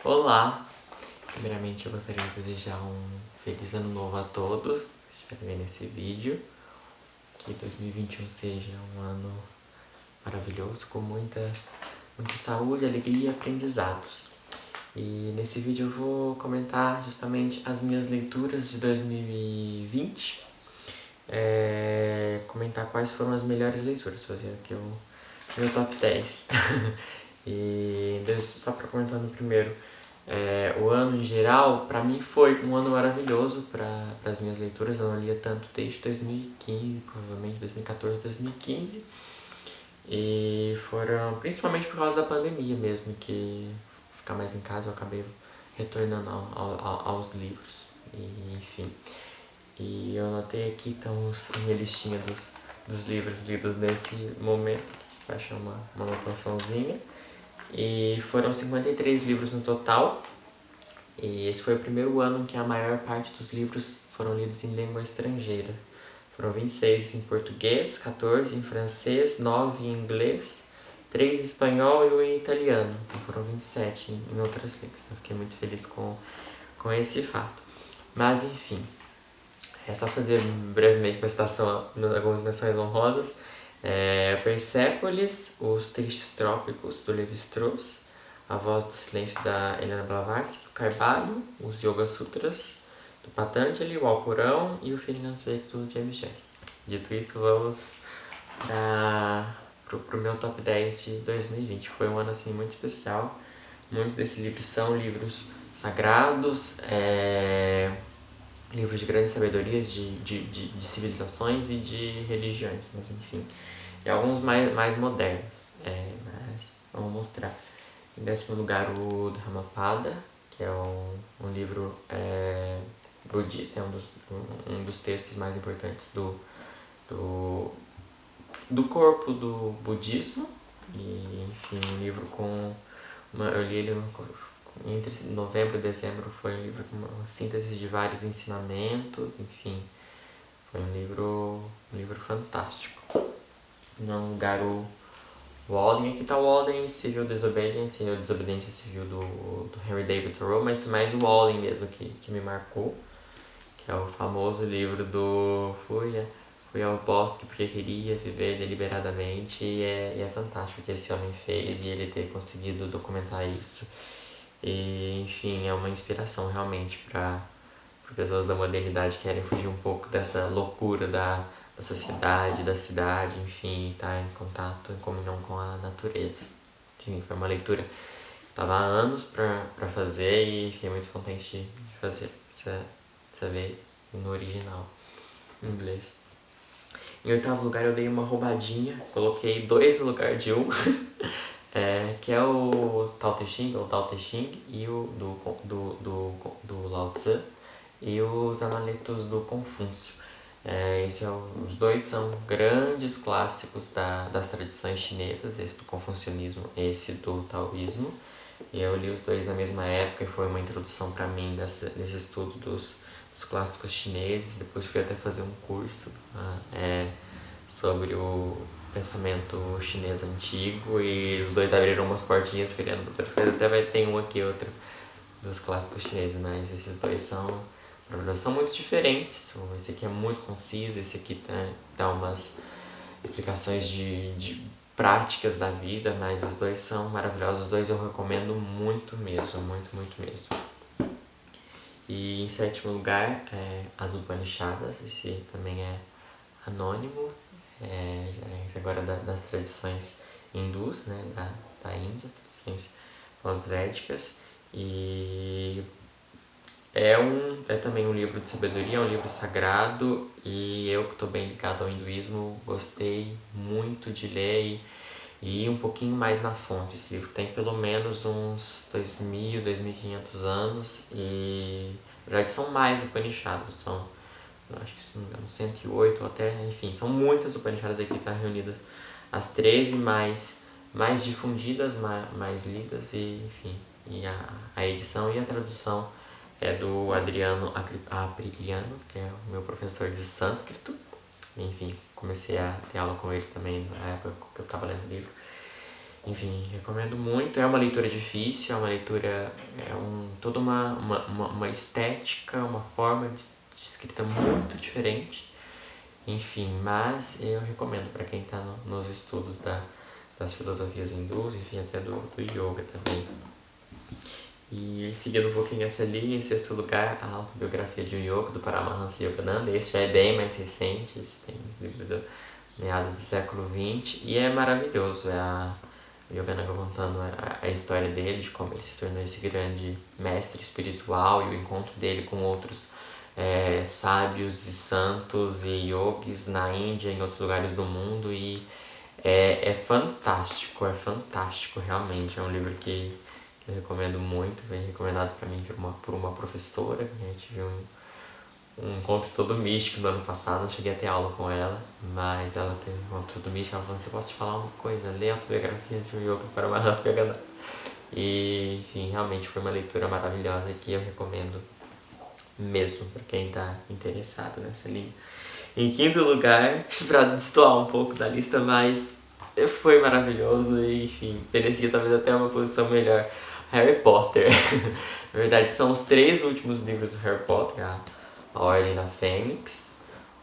Olá! Primeiramente eu gostaria de desejar um feliz ano novo a todos que estiverem vendo esse vídeo. Que 2021 seja um ano maravilhoso, com muita saúde, alegria e aprendizados. E nesse vídeo eu vou comentar justamente as minhas leituras de 2020. Comentar quais foram as melhores leituras, fazer aqui o meu top 10. Só para comentar no primeiro, o ano em geral, para mim foi um ano maravilhoso para as minhas leituras. Eu não lia tanto desde 2015, provavelmente 2014, 2015. E foram principalmente por causa da pandemia mesmo, que ficar mais em casa eu acabei retornando aos livros. E, enfim. E eu anotei aqui então a minha listinha dos livros lidos nesse momento, para achar uma anotaçãozinha. E foram 53 livros no total. E esse foi o primeiro ano em que a maior parte dos livros foram lidos em língua estrangeira. Foram 26 em português, 14 em francês, 9 em inglês, 3 em espanhol e 1 em italiano. Então foram 27 em outras línguas. Eu fiquei muito feliz com esse fato. Mas enfim, é só fazer brevemente uma citação, algumas menções honrosas. Persépolis, Os Tristes Trópicos, do Levi-Strauss, A Voz do Silêncio, da Helena Blavatsky, o Carvalho, os Yoga Sutras, do Patanjali, o Alcorão e o Feeling Unfake, do James Joyce. Dito isso, vamos pro meu top 10 de 2020. Foi um ano assim muito especial. Muitos desses livros são livros sagrados, livros de grandes sabedorias de civilizações e de religiões, mas enfim. E alguns mais modernos, mas vamos mostrar. Em 10º lugar, o Dhammapada, que é um livro budista, é um dos textos mais importantes do corpo do budismo. E, enfim, um livro eu li ele entre novembro e dezembro. Foi um livro com uma síntese de vários ensinamentos, enfim. Foi um livro fantástico. Em lugar, o Walden. Aqui tá o Walden Civil Disobedience, a Desobediência Civil do Henry David Thoreau, mas mais o Walden mesmo que me marcou, que é o famoso livro do Fui ao bosque porque queria viver deliberadamente, e é fantástico o que esse homem fez e ele ter conseguido documentar isso. E, enfim, é uma inspiração realmente para pessoas da modernidade que querem fugir um pouco dessa loucura da sociedade, da cidade, enfim, estar em contato, em comunhão com a natureza. Enfim, foi uma leitura que estava há anos para fazer e fiquei muito contente de fazer dessa vez no original, em inglês. Em 8º lugar eu dei uma roubadinha, coloquei 2 no lugar de 1, que é o Tao Te Ching, ou Tao Te Ching, e o do Lao Tzu, e os Analetos do Confúcio. Os dois são grandes clássicos das tradições chinesas, esse do confucionismo, esse do taoísmo. E eu li os dois na mesma época e foi uma introdução para mim desse estudo dos clássicos chineses. Depois fui até fazer um curso sobre o pensamento chinês antigo, e os dois abriram umas portinhas querendo outras coisas. Até vai ter um aqui outro dos clássicos chineses, mas esses dois são muito diferentes. Esse aqui é muito conciso, esse aqui dá umas explicações de práticas da vida, mas os dois são maravilhosos. Os dois eu recomendo muito mesmo, muito mesmo. E em 7º lugar, as Upanishadas. Esse também é anônimo, esse agora das tradições hindus, né, da Índia, as tradições pós-védicas. E é também um livro de sabedoria, é um livro sagrado, e eu que estou bem ligado ao hinduísmo, gostei muito de ler e ir um pouquinho mais na fonte. Esse livro tem pelo menos uns 2.000, 2.500 anos, e na verdade são mais Upanishads, acho que se não me engano 108 ou até, enfim, são muitas Upanishads aqui, tá reunidas as 13 mais difundidas, mais lidas, e enfim, e a edição e a tradução é do Adriano Apriliano, que é o meu professor de sânscrito. Enfim, comecei a ter aula com ele também na época que eu estava lendo o livro. Enfim, recomendo muito. É uma leitura difícil, é uma leitura, toda uma estética, uma forma de escrita muito diferente. Enfim, mas eu recomendo para quem está nos estudos das filosofias hindus, enfim, até do yoga também. E seguindo um pouquinho essa linha, em sexto lugar, a autobiografia de um yoga, do Paramahansa Yogananda. Esse já é bem mais recente, esse tem livro do meados do século XX, e é maravilhoso. É a Yogananda contando a história dele, de como ele se tornou esse grande mestre espiritual e o encontro dele com outros sábios e santos e yogis na Índia e em outros lugares do mundo. E é fantástico realmente. É um livro que eu recomendo muito, veio recomendado para mim por uma professora. A gente viu um encontro todo místico no ano passado, não cheguei a ter aula com ela, mas ela teve um encontro todo místico. Ela falou: você posso te falar uma coisa? Lê a autobiografia de um yoga para Maharaj Yogananda. E, enfim, realmente foi uma leitura maravilhosa que eu recomendo mesmo para quem está interessado nessa linha. Em quinto lugar, para destoar um pouco da lista, mas foi maravilhoso e, enfim, merecia talvez até uma posição melhor. Harry Potter. Na verdade, são os 3 últimos livros do Harry Potter: a Ordem da Fênix,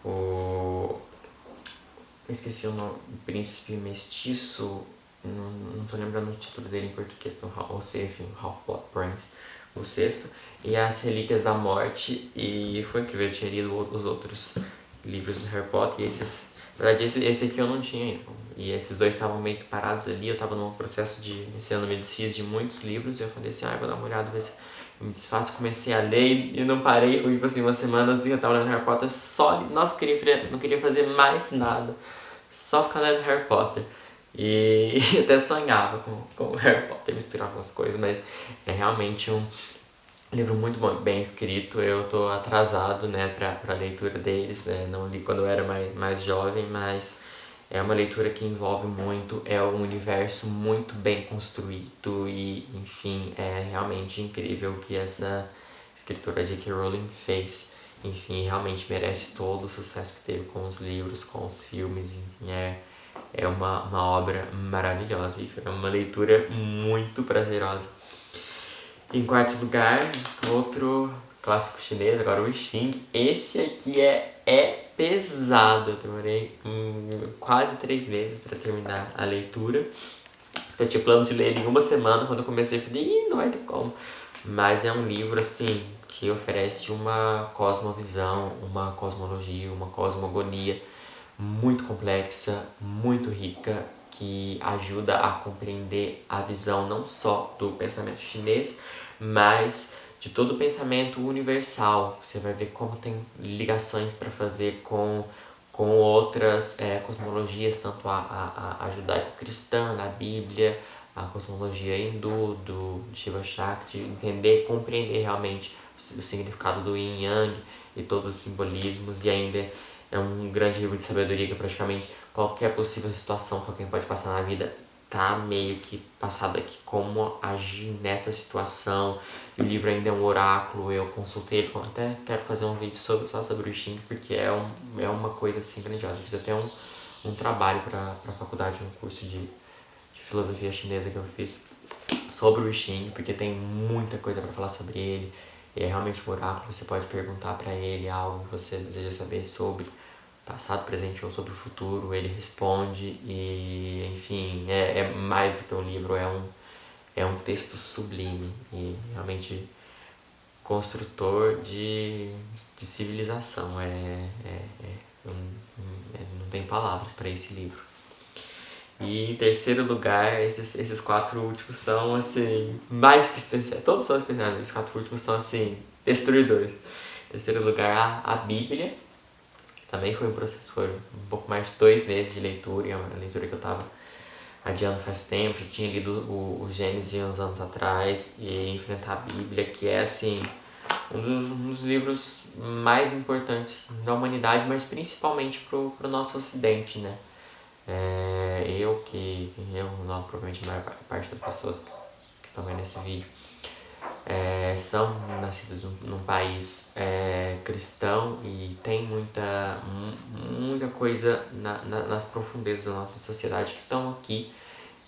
o... eu esqueci o nome, o Príncipe Mestiço, não tô lembrando o título dele em português, ou seja, enfim, Half-Blood Prince, o sexto, e as Relíquias da Morte. E foi incrível, eu tinha lido os outros livros do Harry Potter, e esses, na verdade, esse aqui eu não tinha ainda, e esses 2 estavam meio que parados ali. Eu tava num processo de, esse ano me desfiz de muitos livros, e eu falei assim: vou dar uma olhada, ver se eu me desfaço. Comecei a ler e não parei, foi tipo assim, uma semana assim, eu tava lendo Harry Potter só, não queria fazer mais nada, só ficar lendo Harry Potter. E até sonhava com Harry Potter, misturava as coisas, mas é realmente um livro muito bom, bem escrito. Eu tô atrasado, né, pra leitura deles, né, não li quando eu era mais jovem, mas é uma leitura que envolve muito, é um universo muito bem construído e, enfim, é realmente incrível o que essa escritora J.K. Rowling fez. Enfim, realmente merece todo o sucesso que teve com os livros, com os filmes. Enfim, é uma obra maravilhosa e foi uma leitura muito prazerosa. Em quarto lugar, outro clássico chinês, agora o I Ching. Esse aqui é pesado. Eu demorei quase 3 meses para terminar a leitura. Eu tinha plano de ler ele em uma semana. Quando eu comecei, eu falei: não vai ter como. Mas é um livro, assim, que oferece uma cosmovisão, uma cosmologia, uma cosmogonia muito complexa, muito rica, que ajuda a compreender a visão não só do pensamento chinês, mas de todo o pensamento universal. Você vai ver como tem ligações para fazer com outras cosmologias, tanto a judaico-cristã, na Bíblia, a cosmologia hindu, do Shiva Shakti, entender, compreender realmente o significado do Yin Yang e todos os simbolismos. E ainda é um grande livro de sabedoria que praticamente qualquer possível situação que alguém pode passar na vida tá meio que passado aqui, como agir nessa situação. E o livro ainda é um oráculo. Eu consultei ele, até quero fazer um vídeo só sobre o Xing, porque é uma coisa assim grandiosa. Eu fiz até um trabalho para a faculdade, um curso de filosofia chinesa que eu fiz sobre o Xing, porque tem muita coisa para falar sobre ele. É realmente um oráculo. Você pode perguntar para ele algo que você deseja saber sobre passado, presente ou sobre o futuro, ele responde. E, enfim, é mais do que um livro, é um texto sublime e realmente construtor de civilização. Não tem palavras para esse livro. E em terceiro lugar, esses 4 últimos são, assim, mais que especiais. Todos são especiais, mas esses 4 últimos são, assim, destruidores. Em terceiro lugar, a Bíblia. Também foi um processo, foi um pouco mais de 2 meses de leitura, e é uma leitura que eu estava adiando faz tempo. Já tinha lido o Gênesis uns anos atrás, e enfrentar a Bíblia, que é, assim, um dos livros mais importantes da humanidade, mas principalmente pro nosso ocidente, né? Não, provavelmente a maior parte das pessoas que estão vendo esse vídeo são nascidas num país cristão, e tem muita coisa nas profundezas da nossa sociedade que estão aqui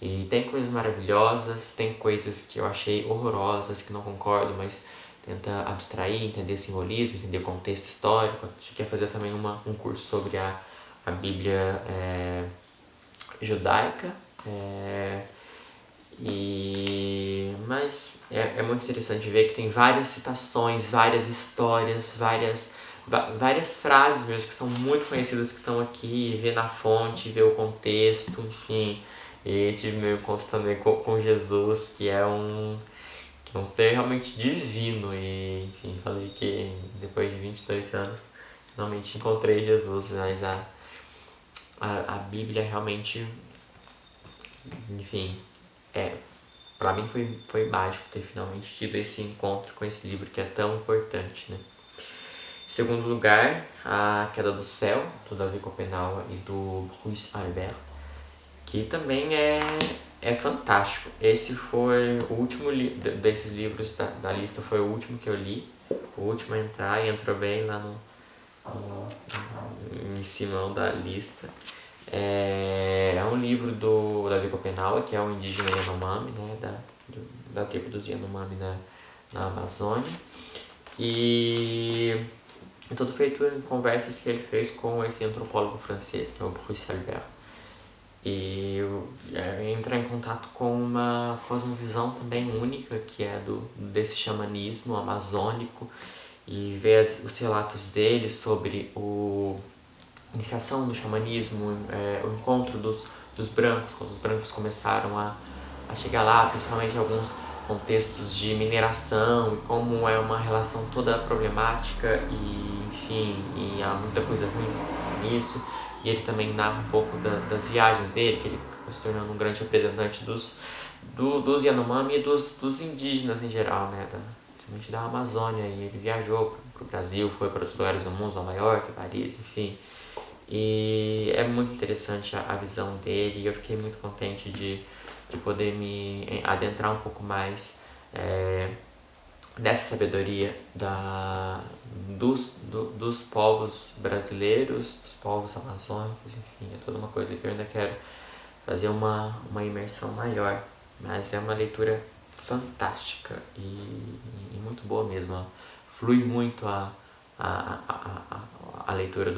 E tem coisas maravilhosas, tem coisas que eu achei horrorosas, que não concordo, mas tenta abstrair, entender o simbolismo, entender o contexto histórico. A gente quer fazer também um curso sobre a Bíblia judaica. Mas é muito interessante ver que tem várias citações, várias histórias, várias frases mesmo que são muito conhecidas que estão aqui, ver na fonte, ver o contexto, enfim. E tive meu encontro também com Jesus, que é um ser realmente divino. E enfim, falei que depois de 22 anos finalmente encontrei Jesus, mas a Bíblia realmente, enfim, pra mim foi mágico ter finalmente tido esse encontro com esse livro que é tão importante, né? Em segundo lugar, A Queda do Céu, do Davi Copenau e do Bruce Albert, que também é fantástico. Esse foi o último desses livros da lista, foi o último que eu li, o último a entrar e entrou bem lá em cima da lista. É um livro do Davi Copenau, que é um indígena Yanomami, né, da tribo dos Yanomami na Amazônia. E é todo feito em conversas que ele fez com esse antropólogo francês, que é o Bruce Albert. E entra em contato com uma cosmovisão também única, que é desse xamanismo amazônico, e ver os relatos dele sobre iniciação no xamanismo, o encontro dos brancos, quando os brancos começaram a chegar lá, principalmente em alguns contextos de mineração, e como é uma relação toda problemática e, enfim, e há muita coisa ruim nisso. E ele também narra um pouco das viagens dele, que ele acabou se tornando um grande representante dos Yanomami e dos indígenas em geral, né, principalmente da Amazônia. E ele viajou para o Brasil, foi para outros lugares do mundo, Nova York, Paris, enfim. E é muito interessante a visão dele, e eu fiquei muito contente de poder me adentrar um pouco mais dessa sabedoria dos povos brasileiros, dos povos amazônicos, enfim, é toda uma coisa que eu ainda quero fazer uma imersão maior, mas é uma leitura fantástica e muito boa mesmo, flui muito a leitura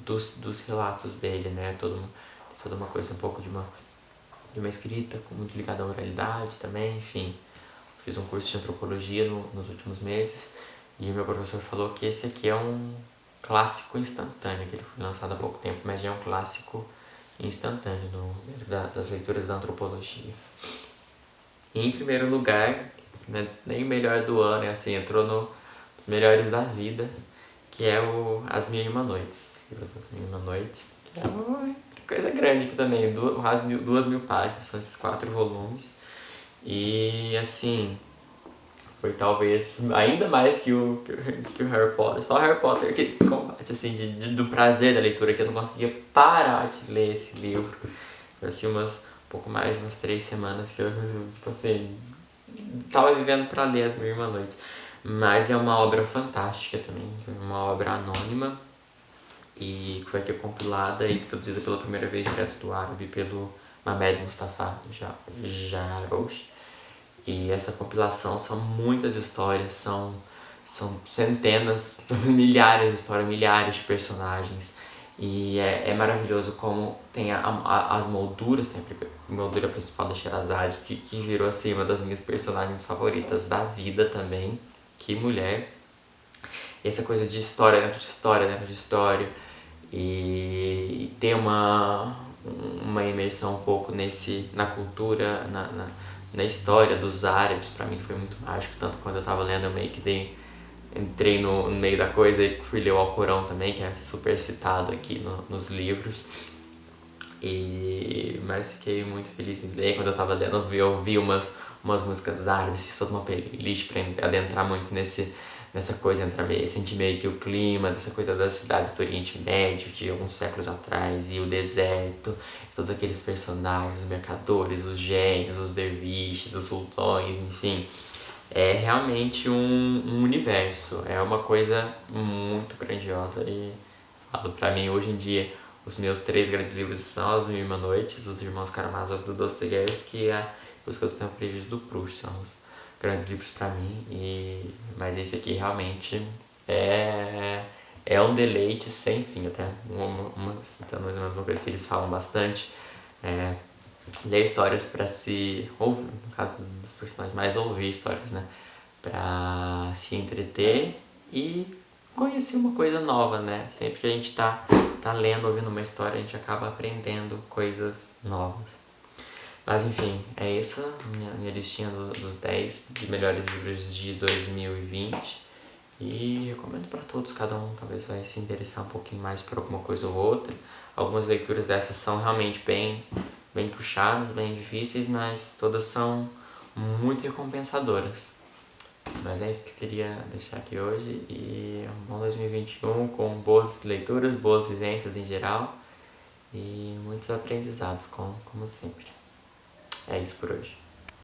dos relatos dele, né, toda uma coisa um pouco de uma escrita muito ligada à oralidade também, enfim. Fiz um curso de antropologia nos últimos meses e o meu professor falou que esse aqui é um clássico instantâneo, que ele foi lançado há pouco tempo, mas já é um clássico instantâneo dentro das leituras da antropologia. E em primeiro lugar, né, nem o melhor do ano, assim, entrou nos melhores da vida, que é As Mil e Uma Noites. As Mil e Uma Noites, que é uma coisa grande aqui também, quase 2.000 páginas, são esses 4 volumes. E assim, foi talvez ainda mais que o Harry Potter. Só o Harry Potter que combate, assim, do prazer da leitura, que eu não conseguia parar de ler esse livro. Foi assim, um pouco mais de umas 3 semanas que eu, tipo assim, tava vivendo pra ler As Mil e Uma Noites. Mas é uma obra fantástica também, uma obra anônima, e que foi aqui compilada e produzida pela primeira vez direto do árabe pelo Mamed Mustafa Jarouche. E essa compilação são muitas histórias, são centenas, milhares de histórias, milhares de personagens. E é maravilhoso como tem as molduras, tem a moldura principal da Sherazade, que virou assim uma das minhas personagens favoritas da vida também. Que mulher! E essa coisa de história dentro de história dentro de história. E ter uma imersão um pouco na cultura, na história dos árabes, pra mim foi muito mágico. Tanto quando eu tava lendo, eu meio que entrei no meio da coisa e fui ler o Alcorão também, que é super citado aqui nos livros. Mas fiquei muito feliz em ler. Quando eu tava lendo, eu ouvi umas músicas árabes, fiz toda uma playlist pra adentrar muito nessa coisa, sentir meio que o clima, dessa coisa das cidades do Oriente Médio, de alguns séculos atrás, e o deserto, todos aqueles personagens, os mercadores, os gênios, os derviches, os sultões, enfim. É realmente um universo, é uma coisa muito grandiosa, e falo, pra mim hoje em dia os meus 3 grandes livros são As Mil e Uma Noites, Os Irmãos Karamazov do Dostoiévski e A Busca do Tempo Perdido do Proust. São os grandes livros para mim, mas esse aqui realmente é um deleite sem fim. Até citando mais ou menos uma coisa que eles falam bastante, ler histórias para se ouvir, no caso dos personagens, mais ouvir histórias, né? Para se entreter e conhecer uma coisa nova, né? Sempre que a gente tá lendo, ouvindo uma história, a gente acaba aprendendo coisas novas. Mas enfim, é isso, minha listinha dos 10 de melhores livros de 2020. E recomendo para todos, cada um talvez vai se interessar um pouquinho mais por alguma coisa ou outra. Algumas leituras dessas são realmente bem puxadas, bem difíceis, mas todas são muito recompensadoras. Mas é isso que eu queria deixar aqui hoje, e um bom 2021 com boas leituras, boas vivências em geral e muitos aprendizados, como sempre. É isso por hoje.